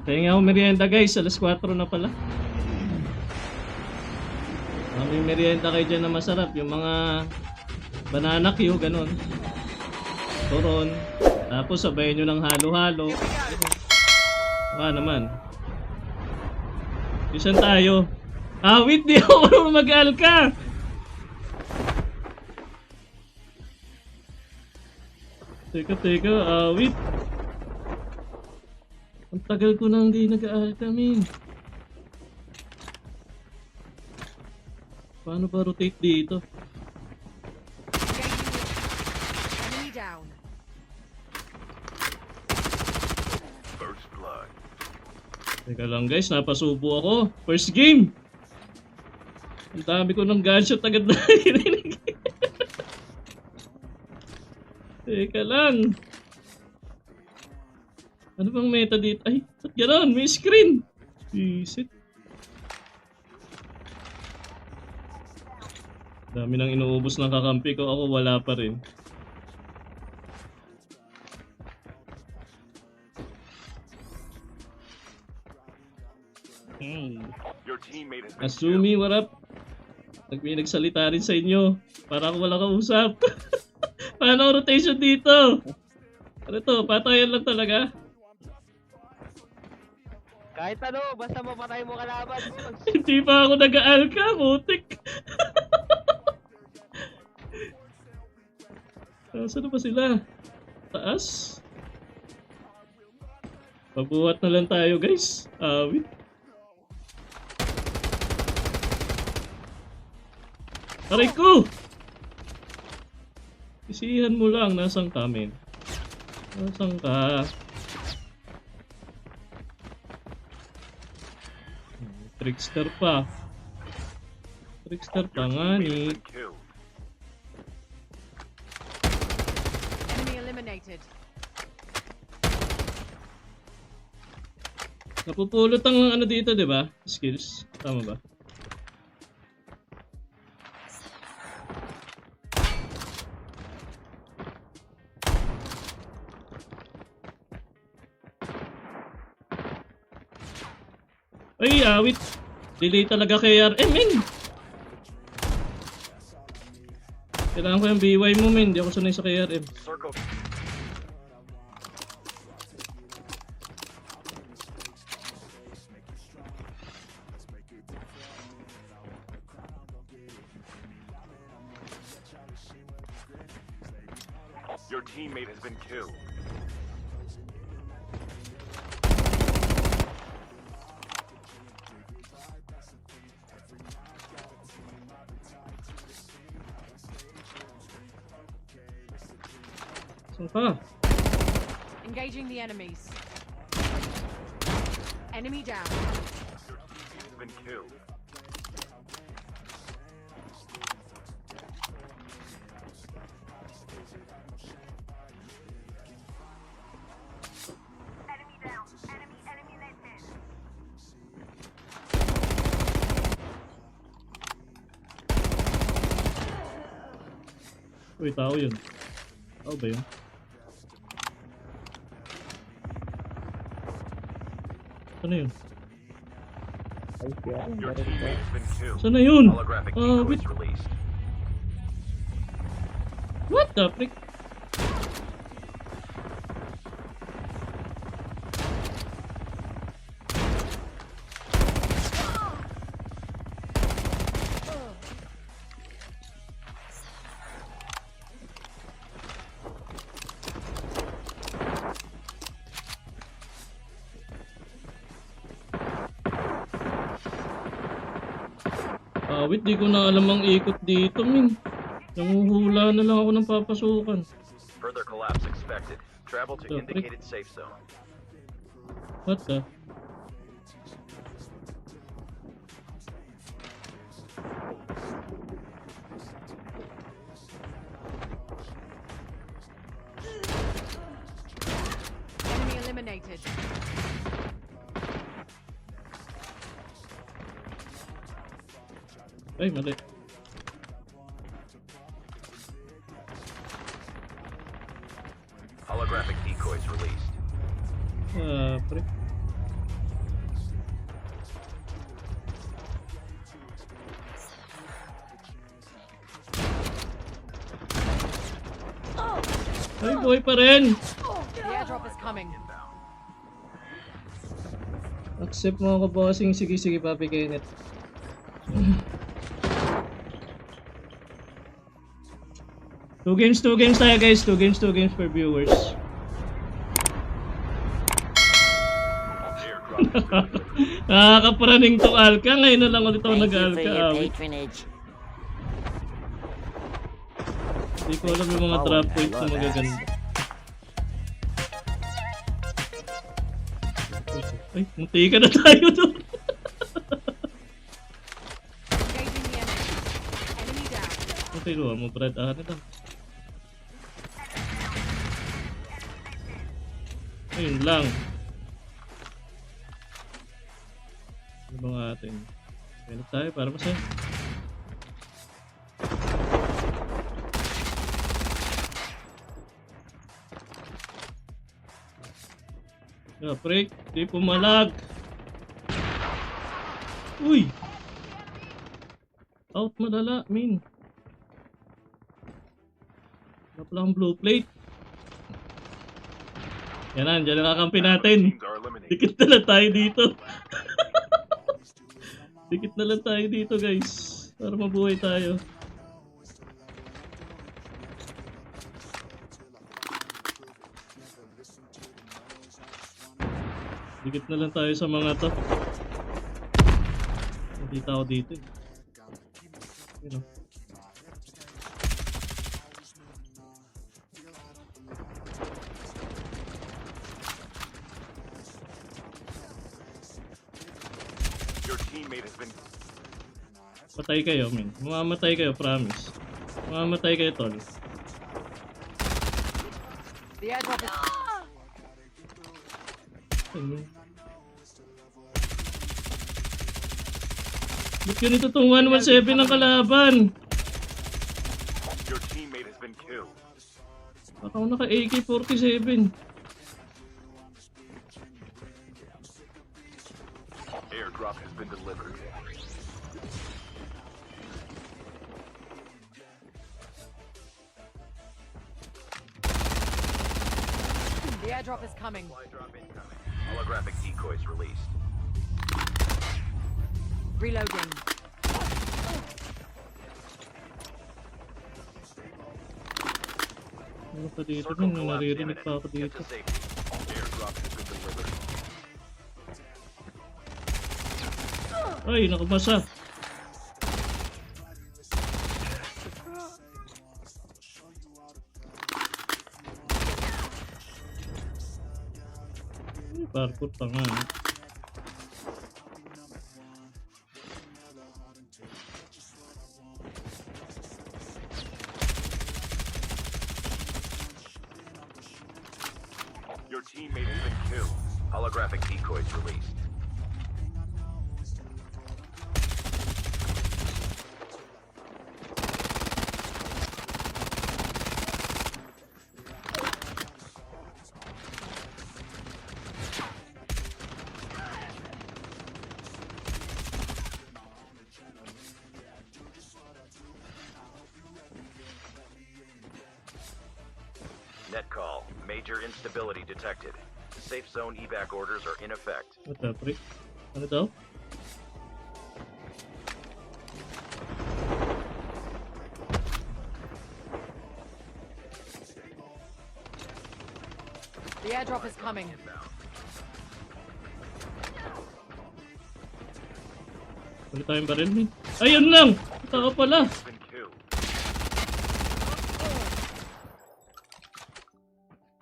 Kaya nga ako merienda guys, alas 4 na pala. May merienda kayo dyan na masarap. Yung mga banana Q, ganun. Turon. Tapos sabayan nyo ng halo-halo. Naman. Isan tayo. Wait, di ako mag-alka. Teka, wait. Ang tagal ko nang di nag-alka, min. Paano ba rotate dito? Enemy down. First blood. Teka lang guys, napasubo ako. First game! Ang dami ko ng gunshot agad na hininig. Teka lang. Ano bang meta dito? Ay, ba't gano'n? May screen! Visit. Dami nang inuubos ng kakampi ko. Ako wala pa rin. Your teammate has been Asumi, what up? May nagsalita rin sa inyo. Para ako wala kausap. Paano rotation dito? Ano to? Patayan lang talaga? Kahit ano, basta mapatay mo kalaban. Hindi pa ako nag-aalka, mutik. Saan ba sila? Taas? Pabuhat na lang tayo guys. Wait. Aray ko! Isihan mo lang, nasang kami. Nasang ka? Trickster pa. Trickster pa nga ni. been killed. Enemy eliminated. Napupulot ang ano dito, di ba? Skills. Tama ba? Ay, awit. Delay talaga kay RM, men. Kailangan ko yung BY mo, men. Hindi ako sanay sa KRM. Circle. Your teammate has been killed. Saan ka? Engaging the enemies. Enemy down. Your teammate has been killed. Uy, tao yun. Tao ba yun? Saan na yun? Your teammate has been killed. Saan na yun? Holographic Wait. decoys released. What the frick? Wait, di ko na alam ang ikot dito, min. Nanguhula na lang ako ng papasukan. Further collapse expected. Travel to The frick? indicated safe zone. What the? Enemy eliminated. Ay, mali. Holographic decoys released. Pre. Ay, buhay pa rin. The airdrop is coming. Accept mo ako, bossing. Sige, sige, Papi Kenneth. Two games tayo, guys. Two games for viewers. Nakakapraning to Alka. Ngayon na lang ulit ako Thank you for nag-Alka. your patronage. Hindi ko alam yung mga drop points na magaganda. Ay, munti ka na tayo doon. Engaging the enemy. Enemy down. Okay, luha mo, Brad. Ah, na lang. Ayun lang. Ano ba nga atin? Kailan tayo para masaya. Break, di pumalag. Uy! Out madala, min. Wala pala akong blue plate. Yan na, dyan nakakampi natin. Teams are eliminated. Dikit na lang tayo dito. Dikit na lang tayo dito, guys. Para mabuhay tayo. Dikit na lang tayo sa mga to. Nakita ako dito eh. Yun o. Your teammate has been Patay kayo, min. Mamamatay kayo, promise. Mamamatay kayo, tol. The airdrop is Ano? Ba't ganito tong 117 ng kalaban? your teammate has been killed. Baka ako naka AK-47. Airdrop has been delivered. the airdrop is coming. Drop incoming. Holographic decoys released. Reloading. Ano pa dito? Circle Min, collapse naririnig imminent. pa ako Get dito. to safety. Airdrop has been delivered. Ay, nakabasa. Ay, parkour pa nga. eh. Your teammate has been killed. Holographic decoys released. Net call. Major instability detected. Safe zone evac orders are in effect. What the frick? Ano daw? The airdrop is coming. Wala tayong baril, min. Ayun lang! Tao pala! Has been killed.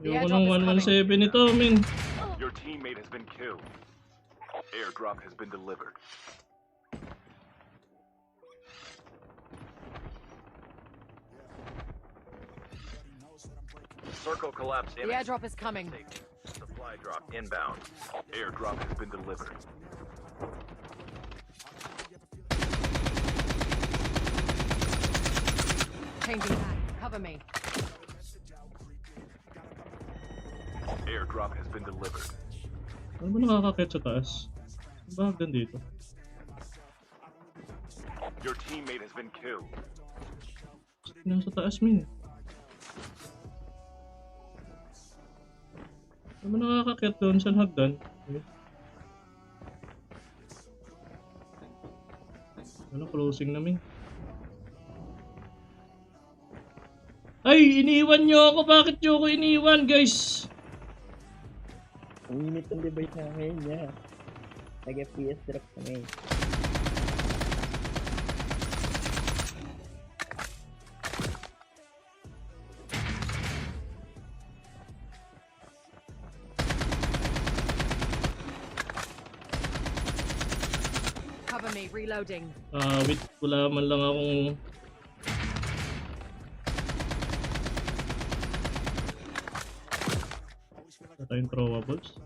Ayoko ng 117 ito, min. Your teammate has been killed. Airdrop has been delivered. Circle collapse The imminent. airdrop is coming. Safety. Supply drop inbound. Airdrop has been delivered. Changing back. Cover me. Airdrop has been delivered. Ano ba nakakakit sa taas? Ano ba hagdan dito? Your teammate has been killed. Nasa taas, min. Ano nakakakyat doon sa hagdan? Ano, closing namin. Ay, iniwan nyo ako. Bakit nyo ako iniwan, guys? Ang init ng device namin, yeah. Nag-FPS drop kami. Cover me, reloading. Wait, wala man lang akong... Wala tayong throwables.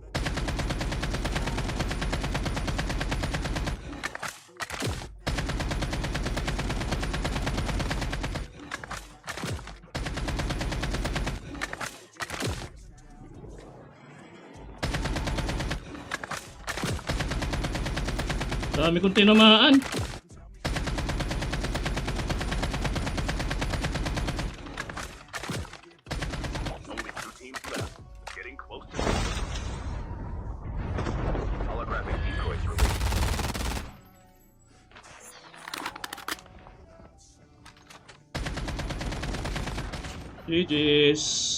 Dami kong tinamaan. Only 2 teams left. Getting close to holographic decoys released. GG's.